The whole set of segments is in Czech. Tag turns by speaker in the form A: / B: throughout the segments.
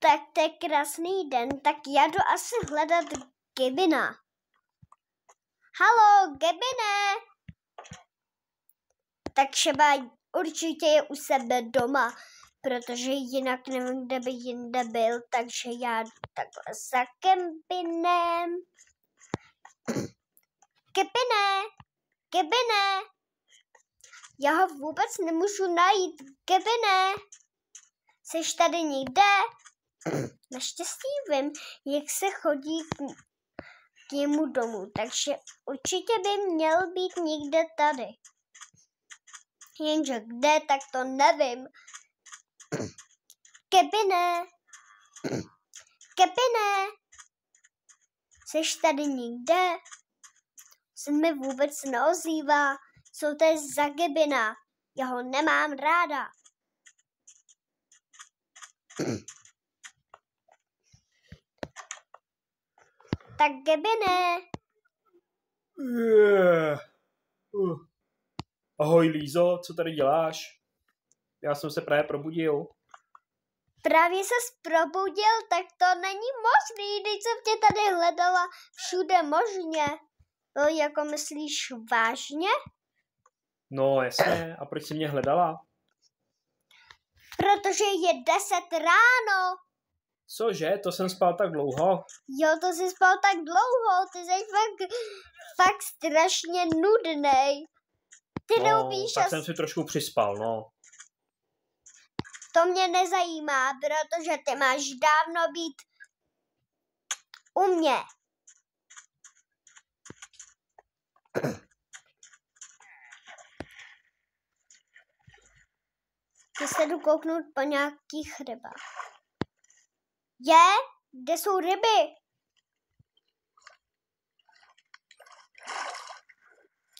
A: Tak to je krásný den, tak já jdu asi hledat Kevina. Haló, Kevine! Tak třeba určitě je u sebe doma, protože jinak nevím, kde by jinde byl, takže já jdu takhle za Kevinem. Kevine! Já ho vůbec nemůžu najít. Kevine! Jseš tady někde? Naštěstí vím, jak se chodí k němu domů, takže určitě by měl být někde tady. Jenže kde, tak to nevím. Kevine! Jseš tady někde? Se mi vůbec neozývá. Co to je za Kevina? Já ho nemám ráda. Tak Kevine.
B: Ahoj Lízo, co tady děláš? Já jsem se právě probudil.
A: Právě ses probudil, tak to není možný, když jsem tě tady hledala všude možně. To jako myslíš vážně?
B: No jasně, a proč jsi mě hledala?
A: Protože je 10 ráno.
B: Cože, to jsem spal tak dlouho?
A: Jo, to jsi spal tak dlouho, ty jsi fakt strašně nudnej. Ty neumíš
B: tak jsem si trošku přispal, no.
A: To mě nezajímá, protože ty máš dávno být u mě. Já se jdu kouknout po nějakých rybách. Kde jsou ryby?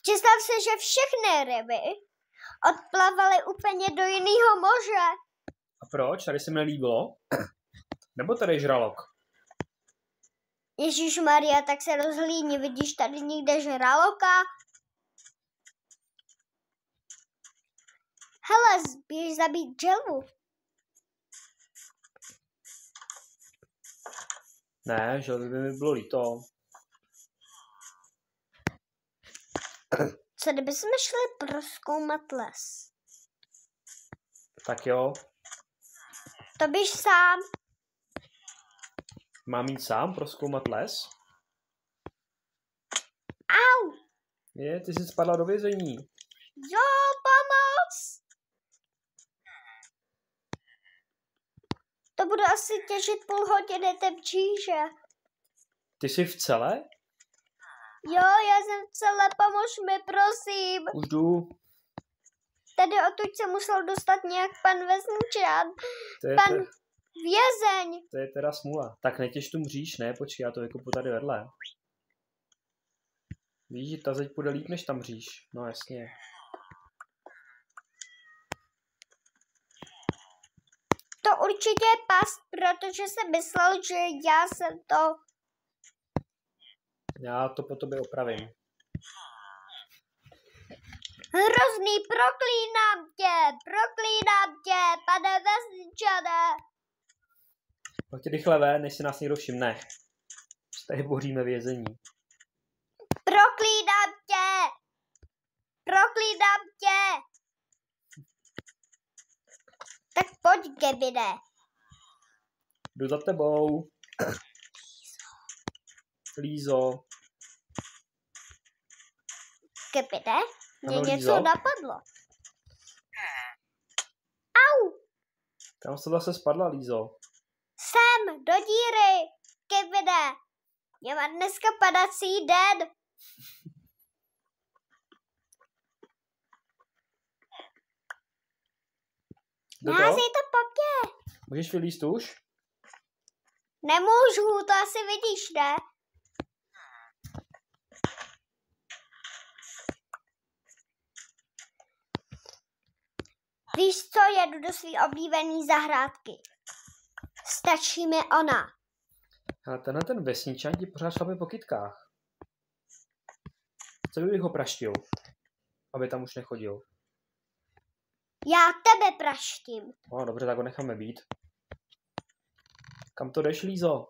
A: Představ si, že všechny ryby odplavaly úplně do jiného moře.
B: A proč? Tady se mi nelíbilo? Nebo tady je žralok?
A: Ježišmarja, tak se rozhlídni, vidíš tady někde žraloka? Hele, běž zabít želvu.
B: Ne, želvy by mi bylo líto.
A: Co kdyby jsme šli prozkoumat les?
B: Tak jo.
A: To běž sám.
B: Mám jít sám prozkoumat les?
A: Au!
B: Ty jsi spadla do vězení.
A: Jo, pomoc! To budu asi těžit půl hodiny tepčíže.
B: Ty jsi v celé?
A: Jo, já jsem v celé, pomož mi, prosím.
B: Už jdu.
A: Tady odtud se musel dostat nějak pan vesničan. Pan vězeň.
B: To je teda smůla. Tak netěž tu mříž, ne? Počkej, já to vykopu tady vedle. Víš, že ta zeď půjde líp, než tam mříž. No jasně.
A: To určitě je past, protože jsem myslel, že já jsem to...
B: Já to po tobě opravím.
A: Hrozný, proklínám tě, pane vesničane.
B: Pojď rychle ven, než si nás někdo všimne. Tady boříme vězení.
A: Proklínám tě. Tak pojď, Kevine.
B: Jdu za tebou. Lízo.
A: Kevine, mě
B: Ano,
A: něco
B: Lízo?
A: napadlo. Au!
B: Kam jsi zase spadla, Lízo?
A: Sem, do díry, Kevine. Já mám dneska padací den. Neházej to po mně.
B: Můžeš vylízt už?
A: Nemůžu, to asi vidíš, ne? Víš co, jedu do svý oblíbený zahrádky. Stačí mi ona.
B: Ale tenhle ten vesničan ti pořád šlape po kytkách. Co bych ho praštil, aby tam už nechodil?
A: Já tebe praštím.
B: No dobře, tak ho necháme být. Kam to jdeš, Lízo?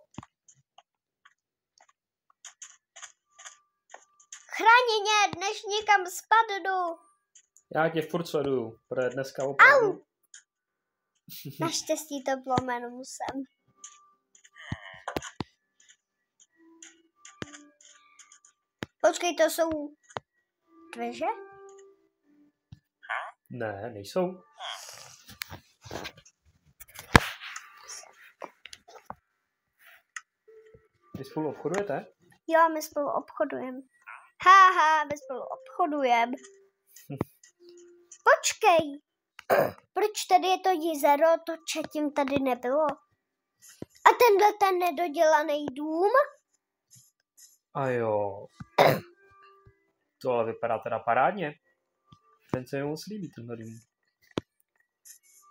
A: Chráněně, než někam spadnu.
B: Já tě furt sleduju, protože dneska opravdu...
A: Naštěstí to bylo minusem. Počkej, to jsou dveře?
B: Ne, nejsou. Vy spolu obchodujete?
A: Jo, my spolu obchodujeme. Haha, my spolu obchodujeme. Počkej. Proč tady je to jezero, to předtím tady nebylo? A tenhle ten nedodělaný dům?
B: A jo. To ale vypadá teda parádně. Ten se mi moc líbí, ten dům.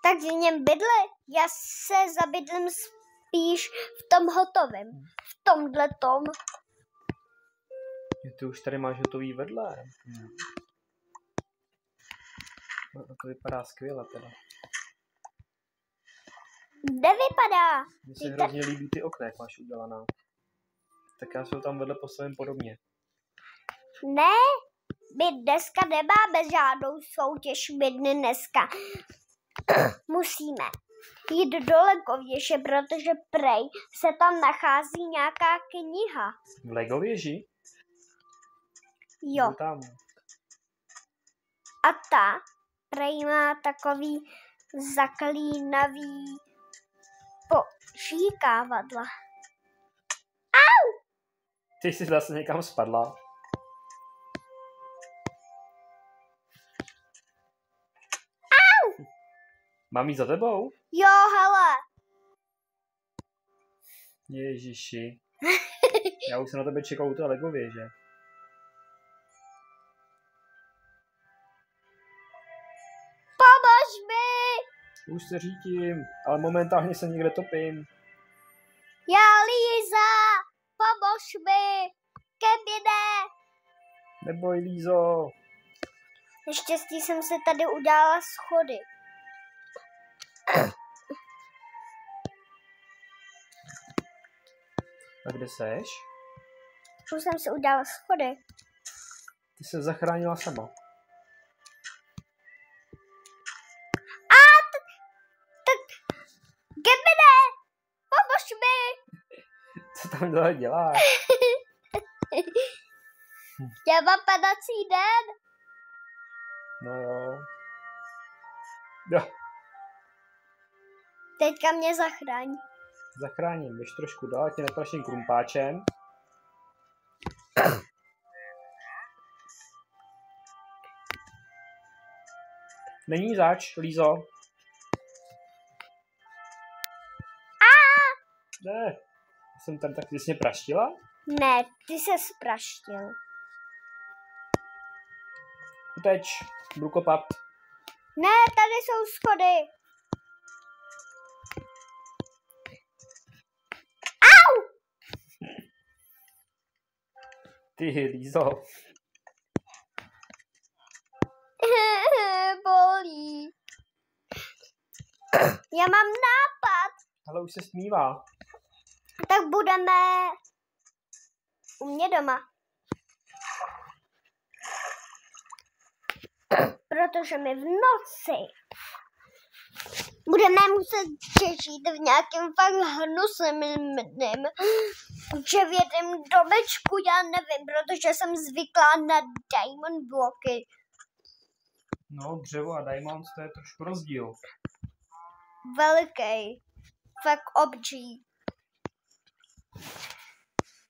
A: Tak v něm bydle. Já se zabydlím spíš v tom hotovém. V tomhletom.
B: Ty už tady máš hotový vedle. No, to vypadá skvěle teda.
A: Nevypadá.
B: Mně se hrozně líbí ty okna, jak máš udělaná. Tak já se tam vedle postavím podobně.
A: Ne, my dneska nemáme žádnou soutěž, my dneska musíme jít do Legověže, protože prej se tam nachází nějaká kniha.
B: V Legověži?
A: Jo.
B: Tam.
A: A ta prej má takový zaklínavý požíkávadla.
B: Ty jsi zase někam spadla. Mám jít za tebou?
A: Jo, hele.
B: Ježiši. Já už jsem na tebe čekal u té Legověže.
A: Pomož mi!
B: Už se řítím, ale momentálně se někde topím.
A: Já Líza! Pomož mi! Ke mně ne!
B: Neboj, Lízo.
A: Naštěstí jsem se tady udělala schody.
B: A kde seš?
A: Už jsem si udělala schody.
B: Ty se zachránila sama.
A: Gemine! Pomož mi!
B: Co tam dole děláš?
A: Já mám padací den.
B: No jo. Jo,
A: Teďka mě zachraň.
B: zachráním. Běž trošku dál, tě neplaším krumpáčem. Není zač, Lízo. Ne. Jsem tam tak těsně praštila?
A: Ne, ty se spraštil.
B: Uteč, budu kopat.
A: Ne, tady jsou schody.
B: Ty, Lízo.
A: Bolí. Já mám nápad.
B: Ale už se smívá.
A: Tak budeme u mě doma. Protože my v noci budeme muset přežít v nějakém fakt hnusném dřevěném domečku, já nevím, protože jsem zvyklá na diamond bloky.
B: No, dřevo a diamond, to je trošku rozdíl.
A: Veliký, fakt obří.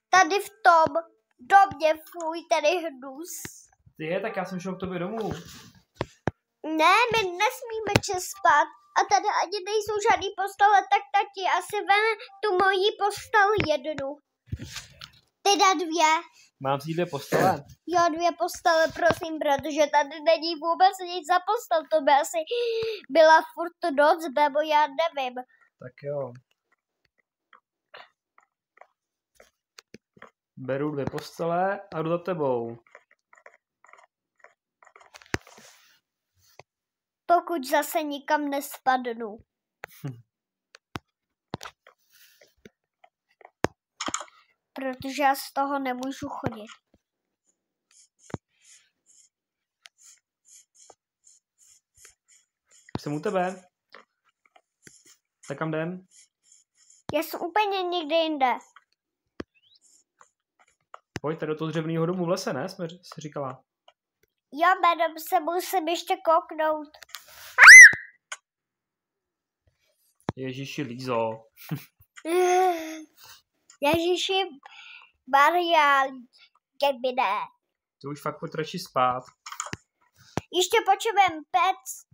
A: Tady v tom domě fuj, tady hnus.
B: Ty, tak já jsem šel k tobě domů.
A: Ne, my nesmíme spát. A tady ani nejsou žádný postele, tak tati asi vem tu moji postel jednu. Teda dvě.
B: Mám si 2 postele?
A: Jo, 2 postele, prosím, protože tady není vůbec nic za postel. To by asi byla furt noc, nebo já nevím.
B: Tak jo. Beru 2 postele a jdu za tebou.
A: Pokud zase nikam nespadnu. protože já z toho nemůžu chodit.
B: Jsem u tebe. Tak kam jdem?
A: Já jsem úplně někde jinde.
B: Pojďte do toho dřevného domu v lese, ne? Jsme si říkala.
A: Jo, madam, se musím ještě kouknout.
B: Ježíši Lízo.
A: Ježíši Maria, Gebine.
B: Ty už fakt pojď radši spát.
A: Ještě potřebujeme pec.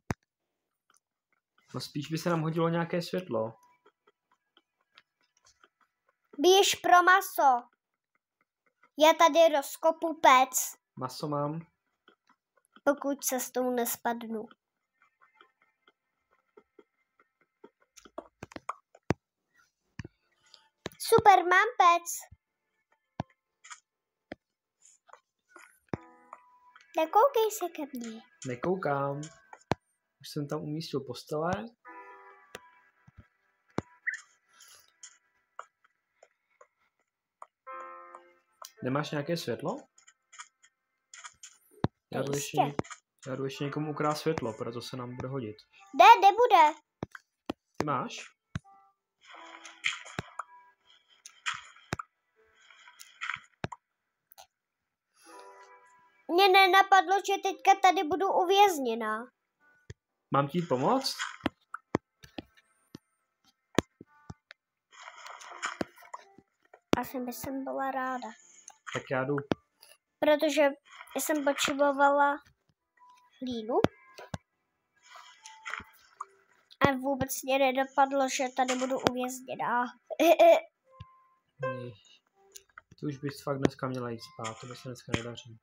B: No spíš by se nám hodilo nějaké světlo.
A: Běž pro maso. Já tady rozkopu pec,
B: Maso mám.
A: pokud se s tou nespadnu. Super, mám pec. Nekoukej se ke mně.
B: Nekoukám. Už jsem tam umístil postele. Nemáš nějaké světlo? Já jdu ještě někomu ukrást světlo, proto se nám bude hodit.
A: Nebude.
B: Ty máš?
A: Mně nenapadlo, že teďka tady budu uvězněná.
B: Mám ti jít pomoct?
A: Asi by jsem byla ráda.
B: Tak já jdu.
A: Protože jsem potřebovala hlínu. A vůbec mě nedopadlo, že tady budu uvězněná.
B: Ty už bys fakt dneska měla jít spát, to by se dneska nedaří.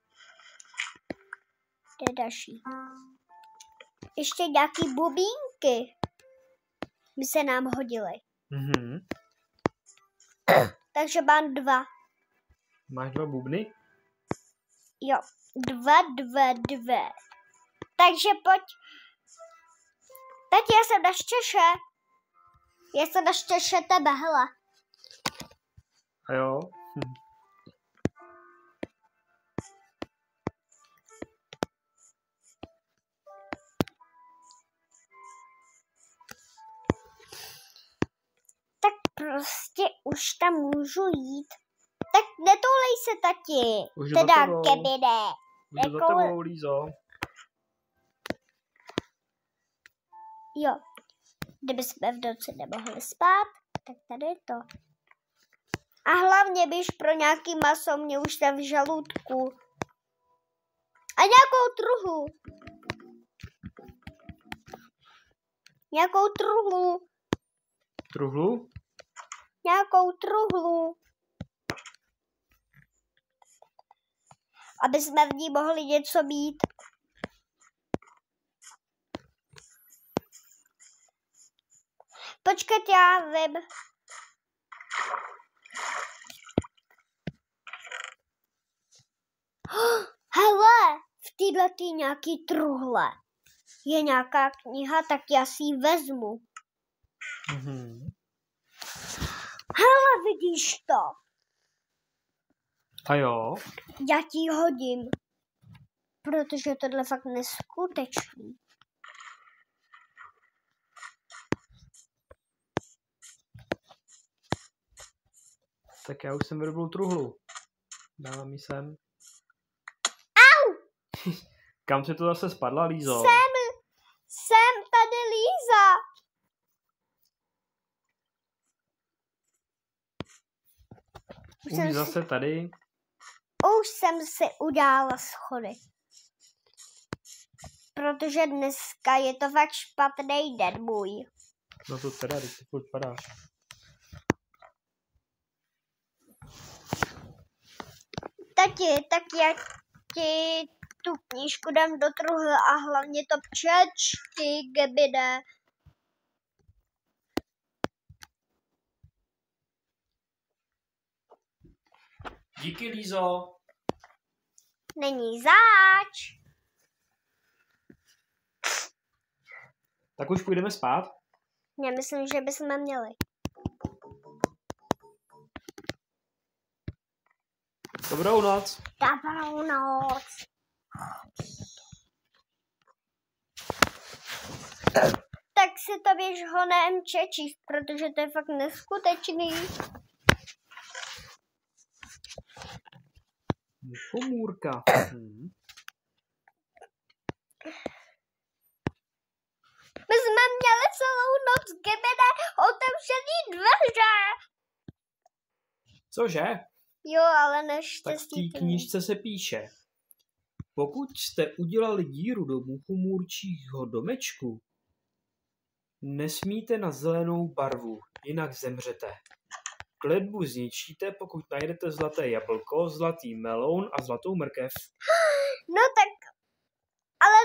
A: Nedaří. Ještě nějaký bubínky by se nám hodily.
B: Mhm.
A: Takže mám 2.
B: Máš 2 bubny?
A: Jo, 2. Takže pojď. Teď já jsem na štěše. Já jsem na štěše tebe, hele.
B: A jo?
A: Tak prostě už tam můžu jít. Tak netoulej se, tati.
B: Už jdu
A: Teda
B: za tebou.
A: Kebine.
B: Už jdu za tebou, Lízo.
A: Jo. Kdyby jsme v noci nemohli spát, tak tady je to. A hlavně běž pro nějaký maso, mě už tam v žaludku. A nějakou truhlu. Nějakou truhlu.
B: Truhlu?
A: Nějakou truhlu. Aby jsme v ní mohli něco mít. Počkat, já vím. Hele, v této nějaký truhle je nějaká kniha, tak já si ji vezmu.
B: Mhm.
A: Hele, vidíš to?
B: A jo?
A: Já ti ji hodím, protože tohle je fakt neskutečný.
B: Tak já už jsem vyrobil truhlu. Dávám ji sem.
A: Au!
B: Kam se to zase spadla, Lízo?
A: Jsem tady Líza.
B: Už zase tady.
A: Už jsem si udělala schody. Protože dneska je to fakt špatný den můj.
B: No to teda, když ty furt padáš.
A: Tati, tak já ti tu knížku dám do truhle a hlavně to přečti, Gebine.
B: Díky, Lízo.
A: Není zač.
B: Tak už půjdeme spát?
A: Já myslím, že bychom měli.
B: Dobrou noc.
A: Dobrou noc. Tak si to běž honem čečíš, protože to je fakt neskutečný.
B: Muchomůrka.
A: My jsme měli celou noc Gibine otevřený dveře.
B: Cože?
A: Jo, ale
B: Tak v
A: naštěstí
B: té knížce se píše. Pokud jste udělali díru do muchomůrčího domečku, nesmíte na zelenou barvu, jinak zemřete. Kletbu zničíte, pokud najdete zlaté jablko, zlatý meloun a zlatou mrkev.
A: No tak, ale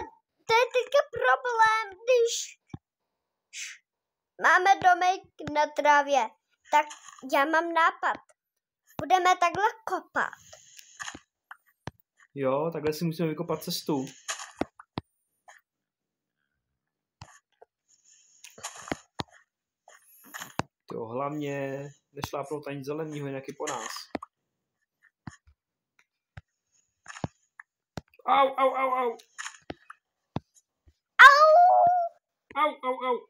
A: to je teďka problém, když máme domek na trávě. Tak já mám nápad. Budeme takhle kopat.
B: Jo, takhle si musíme vykopat cestu. Jo, hlavně nešlápnout ani zelenýho, jinak je po nás. Au, au, au, au.
A: Au!
B: Au, au, au.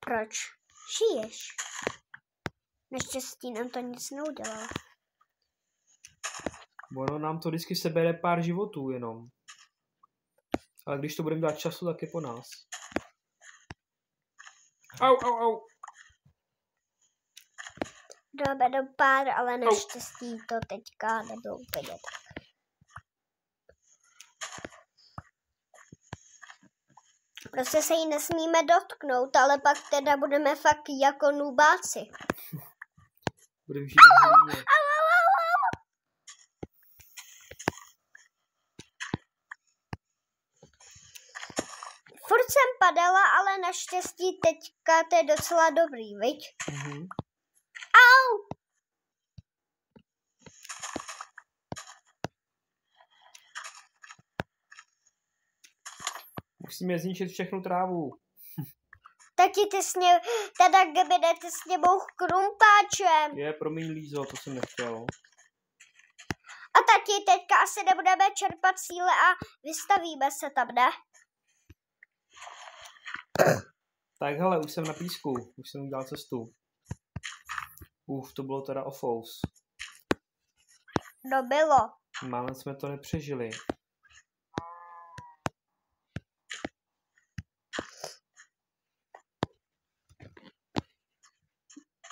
A: Proč? Žiješ. Naštěstí nám to nic neudělalo.
B: Ono nám to vždycky sebere pár životů jenom. Ale když to budeme dát času, tak je po nás. Au, au, au.
A: Dobe do pár, ale naštěstí to teďka nebylo úplně tak. Prostě se jí nesmíme dotknout, ale pak teda budeme fakt jako nubáci.
B: Budeme žít v hlíně.
A: Furt jsem padala, ale naštěstí teďka to je docela dobrý, viď?
B: Mhm.
A: Au!
B: Musíme zničit všechnu trávu.
A: Taky ty teda Gibine, ty s němou krumpáčem.
B: Je, promiň Lízo, to jsem nechtěl.
A: A taky teďka asi nebudeme čerpat síle a vystavíme se tam, ne?
B: Tak hele, už jsem na písku, už jsem udělal cestu. To bylo teda ofous.
A: No bylo.
B: Málem jsme to nepřežili.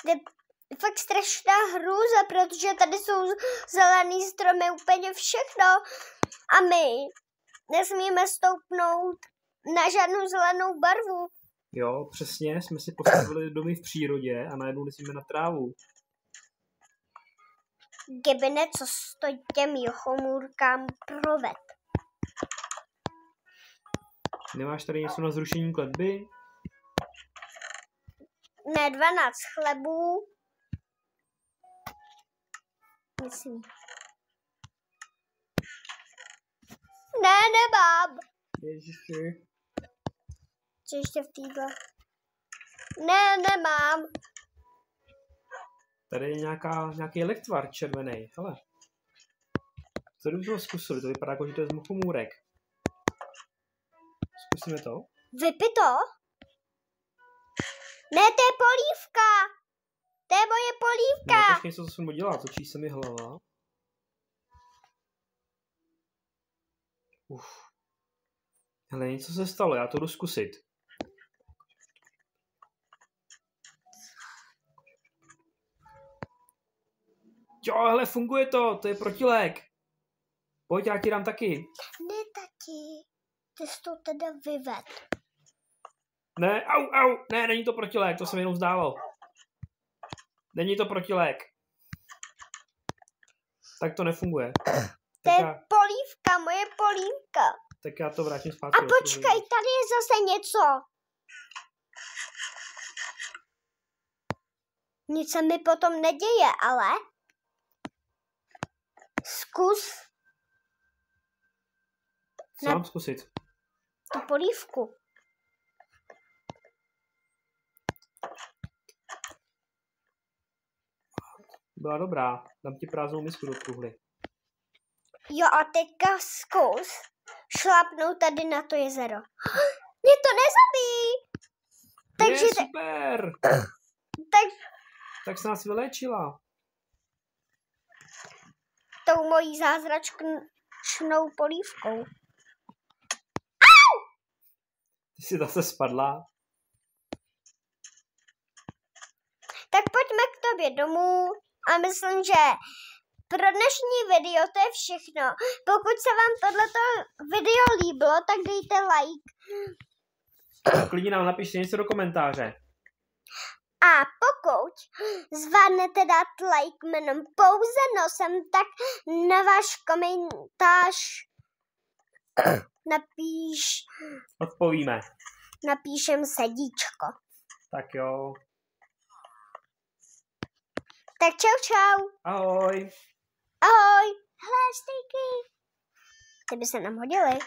A: Je fakt strašná hrůza, protože tady jsou zelený stromy úplně všechno a my nesmíme stoupnout na žádnou zelenou barvu.
B: Jo, přesně, jsme si postavili domy v přírodě a najednou nesmíme na trávu.
A: Gibine, co to těm muchomůrkám proved?
B: Nemáš tady něco na zrušení kletby?
A: Ne, 12 chlebů. Myslím. Ne, nemám.
B: Ježiši.
A: Co ještě v týdle? Ne, nemám.
B: Tady je nějaký elektvar červený, hele. Co kdyby to zkusili, to vypadá jako, že to je z muchomůrek. Zkusíme to?
A: Vypij to? Ne, to je polívka. To je moje polívka.
B: No, počkej, co jsem udělal, točí se mi hlava. Hele, něco se stalo, já to jdu zkusit. Jo, hele, funguje to je protilék. Pojď, já ti dám taky.
A: Ne, tati, ty jsi to teda vyved.
B: Ne, au, ne, není to protilék, to se mi jenom zdálo. Není to protilék. Tak to nefunguje.
A: To je polívka, moje polívka.
B: Tak já to vrátím zpátky.
A: A počkej, tady je zase něco. Nic se mi potom neděje, ale zkus.
B: Co mám zkusit?
A: Tu polívku.
B: byla dobrá. Dám ti prázdnou misku do truhly.
A: Jo, a teďka zkus šlapnout tady na to jezero. Mě to nezabíjí. Takže
B: Je, super! Tak jsi nás vylečila.
A: Tou mojí zázračnou polívkou.
B: Ty jsi zase spadla.
A: Tak pojďme k tobě domů a myslím, že pro dnešní video to je všechno. Pokud se vám tohleto video líbilo, tak dejte like.
B: Klidně nám napište něco do komentáře.
A: A pokud zvládnete dát like jménem pouze nosem, tak na váš komentář
B: Odpovíme.
A: napíšem sedíčko.
B: Tak jo.
A: Tak čau.
B: Ahoj.
A: Ahoj. Hele, stejky. Ty by se nám hodily.